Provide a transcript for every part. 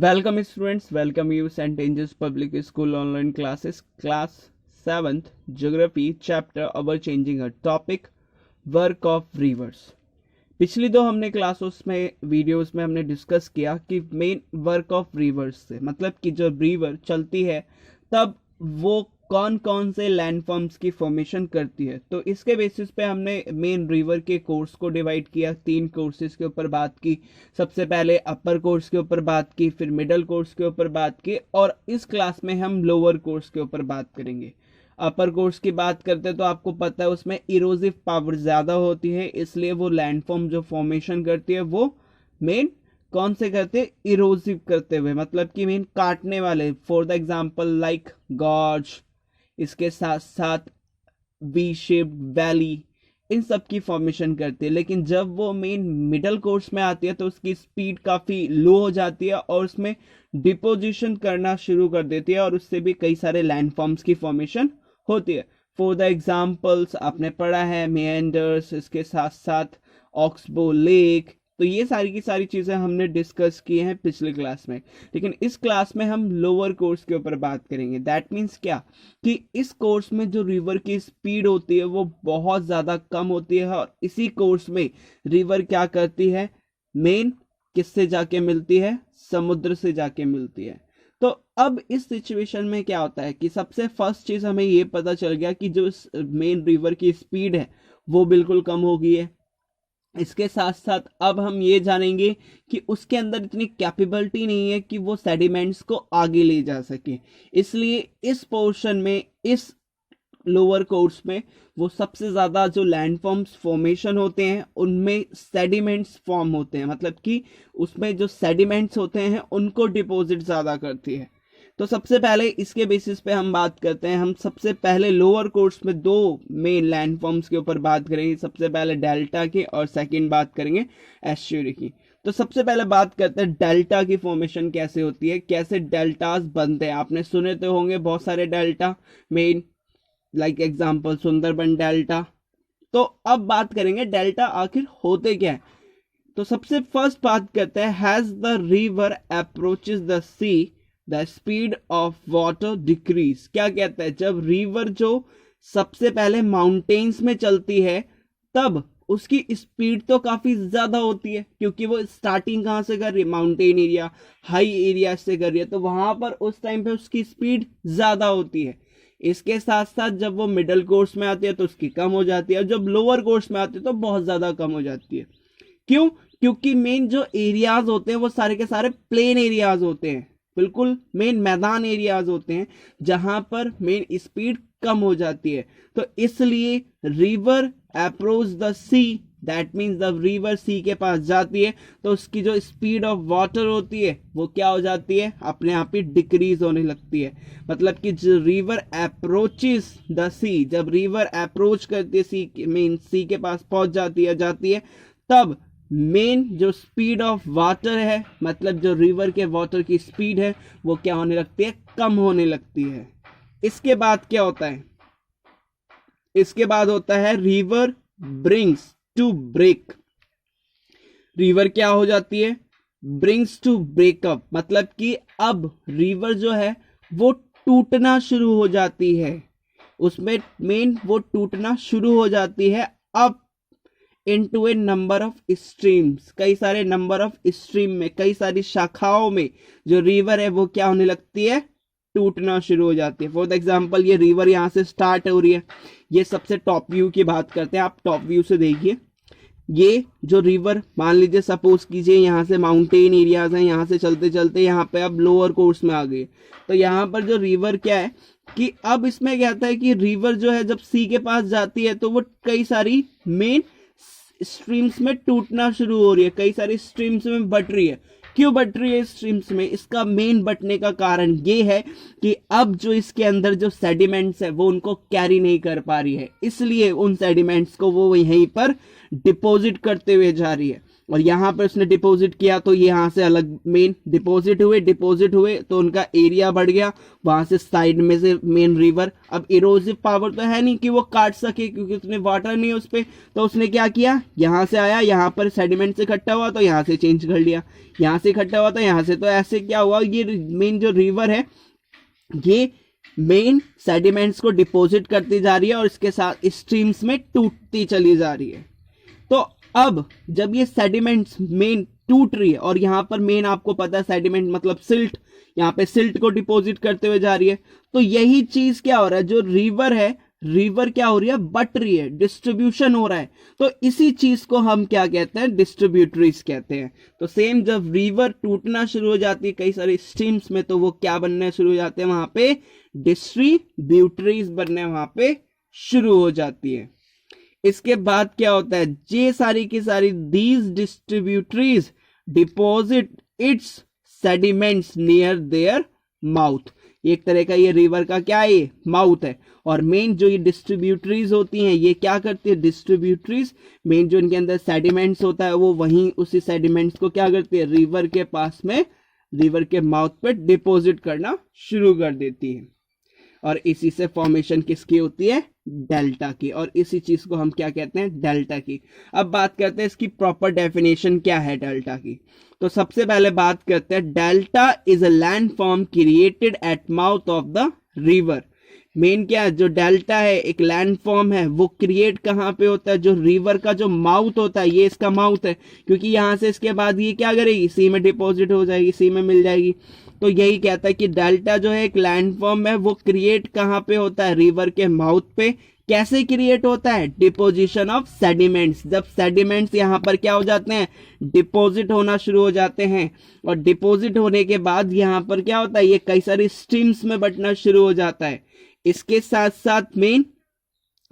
Welcome students, welcome you St. Angel's Public School online classes, class 7th, Geography, chapter Our Changing Earth, topic Work of Rivers। पिछली दो हमने क्लासों में videos में हमने discuss किया कि मेन वर्क ऑफ रिवर्स से मतलब कि जो रिवर चलती है तब वो कौन कौन से लैंडफॉर्म्स की फॉर्मेशन करती है। तो इसके बेसिस पे हमने मेन रिवर के कोर्स को डिवाइड किया, 3 कोर्सेज के ऊपर बात की। सबसे पहले अपर कोर्स के ऊपर बात की, फिर मिडल कोर्स के ऊपर बात की और इस क्लास में हम लोअर कोर्स के ऊपर बात करेंगे। अपर कोर्स की बात करते हैं तो आपको पता है उसमें इरोजिव पावर ज़्यादा होती है, इसलिए वो लैंडफॉर्म जो फॉर्मेशन करती है वो मेन कौन से करते हैं, इरोजिव करते हुए, मतलब कि मेन काटने वाले। For the example like gorge, इसके साथ साथ वी शेप्ड वैली, इन सब की फॉर्मेशन करती है। लेकिन जब वो मेन मिडल कोर्स में आती है तो उसकी स्पीड काफ़ी लो हो जाती है और उसमें डिपोजिशन करना शुरू कर देती है और उससे भी कई सारे लैंडफॉर्म्स की फॉर्मेशन होती है। फॉर द एग्जाम्पल्स आपने पढ़ा है मेंडर्स, इसके साथ साथ ऑक्सबो लेक। तो ये सारी की सारी चीज़ें हमने डिस्कस की हैं पिछले क्लास में, लेकिन इस क्लास में हम लोअर कोर्स के ऊपर बात करेंगे। दैट मीन्स क्या कि इस कोर्स में जो रिवर की स्पीड होती है वो बहुत ज़्यादा कम होती है और इसी कोर्स में रिवर क्या करती है, मेन किससे जाके मिलती है, समुद्र से जाके मिलती है। तो अब इस सिचुएशन में क्या होता है कि सबसे फर्स्ट चीज़ हमें ये पता चल गया कि जो मेन रिवर की स्पीड है वो बिल्कुल कम हो गई है। इसके साथ साथ अब हम ये जानेंगे कि उसके अंदर इतनी कैपेबिलिटी नहीं है कि वो सेडिमेंट्स को आगे ले जा सके। इसलिए इस पोर्शन में, इस लोअर कोर्स में वो सबसे ज़्यादा जो लैंडफॉर्म्स फॉर्मेशन होते हैं उनमें सेडिमेंट्स फॉर्म होते हैं, मतलब कि उसमें जो सेडिमेंट्स होते हैं उनको डिपॉजिट ज़्यादा करती है। तो सबसे पहले इसके बेसिस पे हम बात करते हैं। हम सबसे पहले लोअर कोर्स में 2 मेन लैंडफॉर्म्स के ऊपर बात करेंगे। सबसे पहले डेल्टा की और सेकंड बात करेंगे एस्चुरी की। तो सबसे पहले बात करते हैं डेल्टा की फॉर्मेशन कैसे होती है, कैसे डेल्टास बनते हैं। आपने सुने तो होंगे बहुत सारे delta, main like example Sundarban delta. तो अब बात करेंगे डेल्टा आखिर होते क्या है। तो सबसे फर्स्ट बात करते हैं, has the river approaches the see the speed of water decrease. क्या कहता है, जब रिवर जो सबसे पहले माउंटेन्स में चलती है तब उसकी स्पीड तो काफी ज्यादा होती है, क्योंकि वो स्टार्टिंग कहाँ से कर रही है, माउंटेन एरिया, हाई एरिया से कर रही है, तो वहां पर उस टाइम पे उसकी स्पीड ज्यादा होती है। इसके साथ साथ जब वो मिडल कोर्स में आती है तो उसकी कम हो जाती है, और जब लोअर कोर्स में आती है तो बहुत ज्यादा कम हो जाती है। क्यों? क्योंकि मेन जो एरियाज होते हैं वो सारे के सारे प्लेन एरियाज होते हैं, बिल्कुल मेन मैदान एरियाज होते हैं जहां पर मेन स्पीड कम हो जाती है। तो इसलिए river approach the sea, that means the river sea के पास जाती है तो उसकी जो स्पीड ऑफ वाटर होती है वो क्या हो जाती है, अपने आप ही डिक्रीज होने लगती है। मतलब कि जो रिवर अप्रोचेस द सी, जब रिवर अप्रोच करती है सी, मेन सी के पास पहुंच जाती है तब मेन जो स्पीड ऑफ वाटर है, मतलब जो रिवर के वाटर की स्पीड है वो क्या होने लगती है, कम होने लगती है। इसके बाद क्या होता है, इसके बाद होता है river brings to break. River क्या हो जाती है, ब्रिंग्स टू ब्रेकअप, मतलब कि अब रिवर जो है वो टूटना शुरू हो जाती है। उसमें मेन वो टूटना शुरू हो जाती है अब into A number of streams, कई सारे नंबर ऑफ स्ट्रीम में, कई सारी शाखाओं में जो रिवर है वो क्या होने लगती है, टूटना शुरू हो जाती है। फॉर द एग्जांपल ये रिवर यहाँ से स्टार्ट हो रही है, ये सबसे टॉप व्यू की बात करते हैं। आप टॉप व्यू से देखिए, ये जो रिवर मान लीजिए सपोज कीजिए यहाँ से माउंटेन एरियाज हैं, यहाँ से चलते चलते यहाँ पे अब लोअर कोर्स में आ गए। तो यहाँ पर जो रिवर क्या है कि अब इसमें क्या होता है कि रिवर जो है जब सी के पास जाती है तो वो कई सारी मेन स्ट्रीम्स में टूटना शुरू हो रही है, कई सारी स्ट्रीम्स में बट रही है। क्यों बट रही है स्ट्रीम्स में, इसका मेन बटने का कारण ये है कि अब जो इसके अंदर जो सेडिमेंट्स है वो उनको कैरी नहीं कर पा रही है, इसलिए उन सेडिमेंट्स को वो यहीं पर डिपॉजिट करते हुए जा रही है। और यहाँ पर उसने डिपॉजिट किया तो ये यहाँ से अलग मेन डिपॉजिट हुए तो उनका एरिया बढ़ गया, वहां से साइड में से मेन रिवर। अब इरोसिव पावर तो है नहीं कि वो काट सके क्योंकि उसने वाटर नहीं है उस पर, तो उसने क्या किया, यहाँ से आया, यहाँ पर सेडिमेंट से इकट्ठा हुआ तो यहाँ से चेंज कर लिया, यहाँ से इकट्ठा हुआ तो यहाँ से, तो ऐसे क्या हुआ, ये मेन जो रिवर है ये मेन सेडिमेंट्स को डिपॉजिट करती जा रही है और इसके साथ स्ट्रीम्स में टूटती चली जा रही है। तो अब जब ये सेडिमेंट्स मेन टूट रही है और यहाँ पर मेन आपको पता है सेडिमेंट मतलब सिल्ट, यहाँ पे सिल्ट को डिपॉजिट करते हुए जा रही है, तो यही चीज क्या हो रहा है, जो रिवर है, रिवर क्या हो रही है, बट रही है, डिस्ट्रीब्यूशन हो रहा है। तो इसी चीज को हम क्या कहते हैं, डिस्ट्रीब्यूटरीज कहते हैं। तो सेम जब रिवर टूटना शुरू हो जाती है कई सारी स्ट्रीम्स में, तो वो क्या बनने शुरू हो जाते हैं, वहां पे डिस्ट्रीब्यूटरीज बनने वहां पे शुरू हो जाती है। इसके बाद क्या होता है, ये सारी की सारी these distributaries deposit it's sediments near their mouth. एक तरह का ये रिवर का क्या है, ये माउथ है। और मेन जो ये डिस्ट्रीब्यूटरीज होती हैं ये क्या करती है, डिस्ट्रीब्यूटरीज मेन जो इनके अंदर सेडिमेंट्स होता है वो वहीं उसी सेडिमेंट्स को क्या करती है, रिवर के पास में, रिवर के माउथ पे डिपॉजिट करना शुरू कर देती है। और इसी से फॉर्मेशन किसकी होती है, डेल्टा की। और इसी चीज को हम क्या कहते हैं, डेल्टा की। अब बात करते हैं इसकी प्रॉपर डेफिनेशन क्या है डेल्टा की। तो सबसे पहले बात करते हैं, delta is a land form created at mouth of the river. Main क्या है, जो डेल्टा है एक लैंड फॉर्म है, वो क्रिएट कहाँ पे होता है, जो रिवर का जो माउथ होता है, ये इसका माउथ है, क्योंकि यहां से इसके बाद ये क्या करेगी, सी में डिपॉजिट हो जाएगी, सी में मिल जाएगी। तो यही कहता है कि डेल्टा जो है एक लैंड फॉर्म है, वो क्रिएट कहाँ पे होता है, रिवर के माउथ पे। कैसे क्रिएट होता है, डिपोजिशन ऑफ सेडिमेंट्स। जब सेडिमेंट्स यहाँ पर क्या हो जाते हैं, डिपॉजिट होना शुरू हो जाते हैं, और डिपॉजिट होने के बाद यहाँ पर क्या होता है, ये कई सारी स्ट्रीम्स में बंटना शुरू हो जाता है। इसके साथ साथ मेन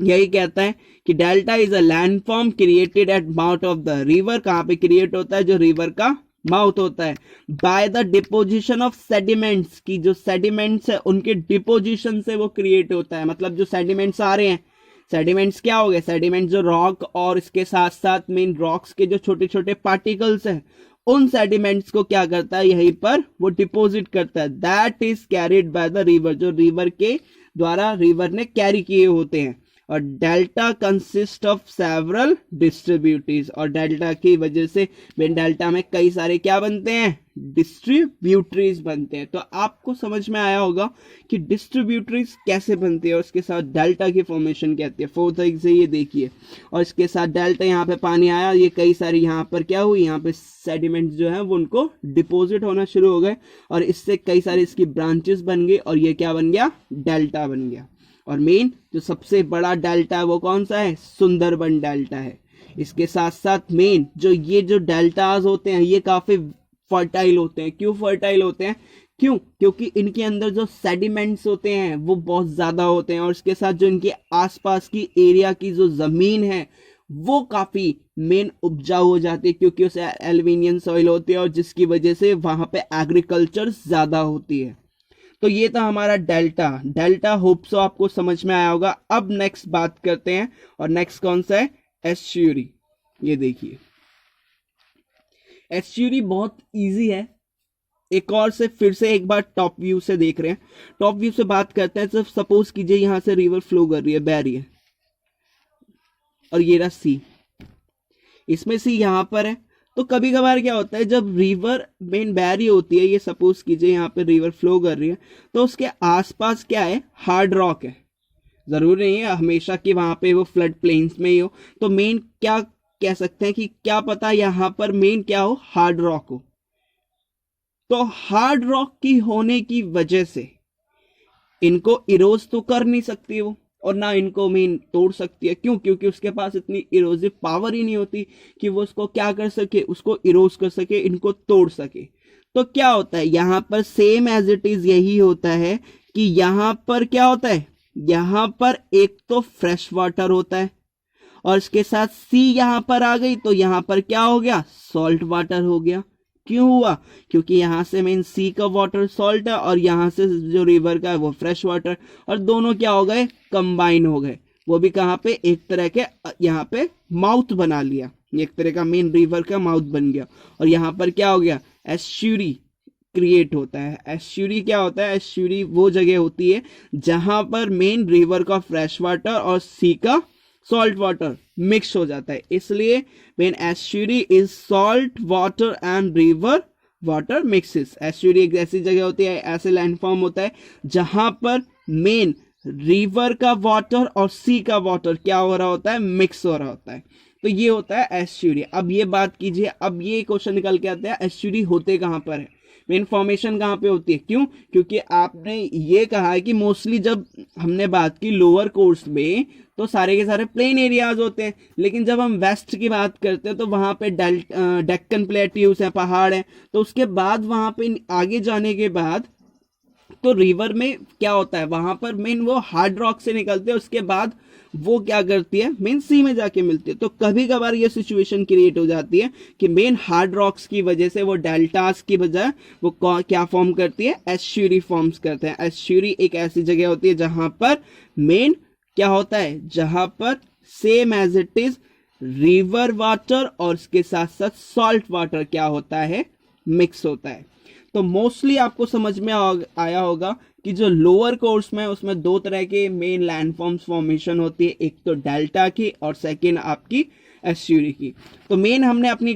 यही कहता है कि delta is a land form created at mouth of the river. कहाँ पे क्रिएट होता है, जो रिवर का माउथ होता है, by the deposition of sediments, की जो सेडिमेंट्स है उनके डिपोजिशन से वो क्रिएट होता है। मतलब जो सेडिमेंट्स आ रहे हैं, सेडिमेंट्स क्या हो गए, सेडिमेंट्स जो रॉक और इसके साथ साथ मेन रॉक्स के जो छोटे छोटे पार्टिकल्स हैं, उन सेडिमेंट्स को क्या करता है, यहीं पर वो डिपोजिट करता है। That is carried by the river, जो रिवर के द्वारा रिवर ने कैरी किए होते हैं। और delta consist of several distributaries, और डेल्टा की वजह से डेल्टा में कई सारे क्या बनते हैं, डिस्ट्रीब्यूटरीज बनते हैं। तो आपको समझ में आया होगा कि डिस्ट्रीब्यूटरीज कैसे बनती है और उसके साथ डेल्टा की फॉर्मेशन कहती है। फोर्थ से ये देखिए, और इसके साथ डेल्टा, यहाँ पे पानी आया, ये कई सारी यहाँ पर क्या हुई, यहाँ पे सेडिमेंट्स जो है वो उनको डिपोजिट होना शुरू हो गए, और इससे कई सारी इसकी ब्रांचेस बन गई, और ये क्या बन गया, डेल्टा बन गया। और मेन जो सबसे बड़ा डेल्टा है वो कौन सा है, सुंदरबन डेल्टा है। इसके साथ साथ मेन जो डेल्टाज होते हैं ये काफी फर्टाइल होते हैं। क्यों फर्टाइल होते हैं, क्योंकि इनके अंदर जो सेडिमेंट्स होते हैं वो बहुत ज्यादा होते हैं, और इसके साथ जो इनके आसपास की एरिया की जो जमीन है वो काफी मेन उपजाऊ हो जाती है, क्योंकि उसे एल्यूमिनियम सॉइल होती है, और जिसकी वजह से वहां पे एग्रीकल्चर ज्यादा होती है। तो ये था हमारा डेल्टा। होप सो आपको समझ में आया होगा। अब नेक्स्ट बात करते हैं, और नेक्स्ट कौन सा है, एस्च्यूरी। ये देखिए, एस्च्यूरी बहुत इजी है। एक और से फिर से एक बार टॉप व्यू से देख रहे हैं, टॉप व्यू से बात करते हैं। जब सपोज कीजिए यहां से रिवर फ्लो कर रही है, बह रही है, और ये रहा सी, इसमें सी यहां पर है। तो कभी कभार क्या होता है, जब रिवर मेन बह रही होती है, ये सपोज कीजिए यहाँ पे रिवर फ्लो कर रही है, तो उसके आसपास क्या है, हार्ड रॉक है। जरूरी नहीं है हमेशा कि वहां पे वो फ्लड प्लेन्स में ही हो। तो मेन क्या कह सकते हैं कि क्या पता यहाँ पर मेन क्या हो, हार्ड रॉक हो। तो हार्ड रॉक की होने की वजह से इनको इरोज तो कर नहीं सकती वो, और ना इनको मेन तोड़ सकती है। क्यों, क्योंकि उसके पास इतनी इरोजिव पावर ही नहीं होती कि वो उसको क्या कर सके, उसको इरोज कर सके, इनको तोड़ सके। तो क्या होता है यहां पर, सेम एज इट इज यही होता है कि यहां पर क्या होता है, यहां पर एक तो फ्रेश वाटर होता है, और इसके साथ सी यहां पर आ गई, तो यहां पर क्या हो गया, सॉल्ट वाटर हो गया। क्यों हुआ, क्योंकि यहां से मेन सी का वाटर सॉल्ट है, और यहां से जो रिवर का है वो फ्रेश वाटर, और दोनों क्या हो गए, कंबाइन हो गए। वो भी कहां पे, एक तरह के यहाँ पे माउथ बना लिया। एक तरह का मेन रिवर का माउथ बन गया। और यहाँ पर क्या हो गया, एस्चुरी क्रिएट होता है। एस्चुरी क्या होता है, एस्चुरी वो जगह होती है जहां पर मेन रिवर का फ्रेश वाटर और सी का सॉल्ट वाटर मिक्स हो जाता है, इसलिए main estuary is salt water and river water mixes. Estuary एक ऐसी जगह होती है, ऐसे लैंडफॉर्म होता है जहां पर मेन रिवर का वाटर और सी का वाटर क्या हो रहा होता है, मिक्स हो रहा होता है। तो ये होता है एस्चुरी। अब ये बात कीजिए, अब ये क्वेश्चन निकल के आता है एस्चुरी होते कहां पर है, मेन फॉर्मेशन कहां पे होती है। क्यों, क्योंकि आपने ये कहा है कि मोस्टली जब हमने बात की लोअर कोर्स में तो सारे के सारे प्लेन एरियाज होते हैं, लेकिन जब हम वेस्ट की बात करते हैं तो वहां पे डेक्कन प्लेट्यूज है, पहाड़ है। तो उसके बाद वहां पे आगे जाने के बाद तो रिवर में क्या होता है, वहां पर मेन वो हार्ड रॉक से निकलते हैं, उसके बाद वो क्या करती है, मेन सी में जाके मिलती है। तो कभी कभार ये सिचुएशन क्रिएट हो जाती है कि मेन हार्ड रॉक्स की वजह से वो डेल्टास की बजाय वो क्या फॉर्म करती है, एस्चुरी फॉर्म्स करते हैं। एस्चुरी एक ऐसी जगह होती है जहां पर मेन क्या होता है, जहां पर same as it is river water और उसके साथ साथ सॉल्ट वाटर क्या होता है, मिक्स होता है। तो मोस्टली आपको समझ में आया होगा कि जो लोअर कोर्स में उसमें दो तरह के मेन लैंडफॉर्म्स फॉर्मेशन होती है, एक तो डेल्टा की और सेकेंड आपकी एस्चुरी की। तो मेन हमने अपनी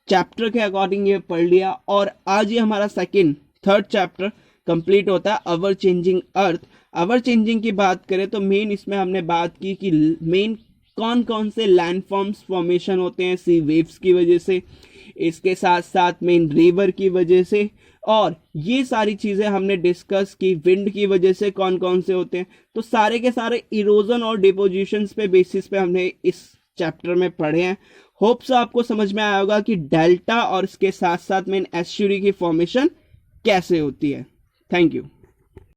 चैप्टर के अकॉर्डिंग ये पढ़ लिया, और आज ये हमारा थर्ड चैप्टर कंप्लीट होता है, अवर चेंजिंग अर्थ। अवर चेंजिंग की बात करें तो मेन इसमें हमने बात की कि मेन कौन कौन से लैंडफॉर्म्स फॉर्मेशन होते हैं सी वेव्स की वजह से, इसके साथ साथ मेन रिवर की वजह से, और ये सारी चीजें हमने डिस्कस की विंड की वजह से कौन कौन से होते हैं। तो सारे के सारे इरोजन और डिपोजिशंस पे बेसिस पे हमने इस चैप्टर में पढ़े हैं। होप्स आपको समझ में आया होगा कि डेल्टा और इसके साथ साथ मेन एस्चुरी की फॉर्मेशन कैसे होती है। Thank you.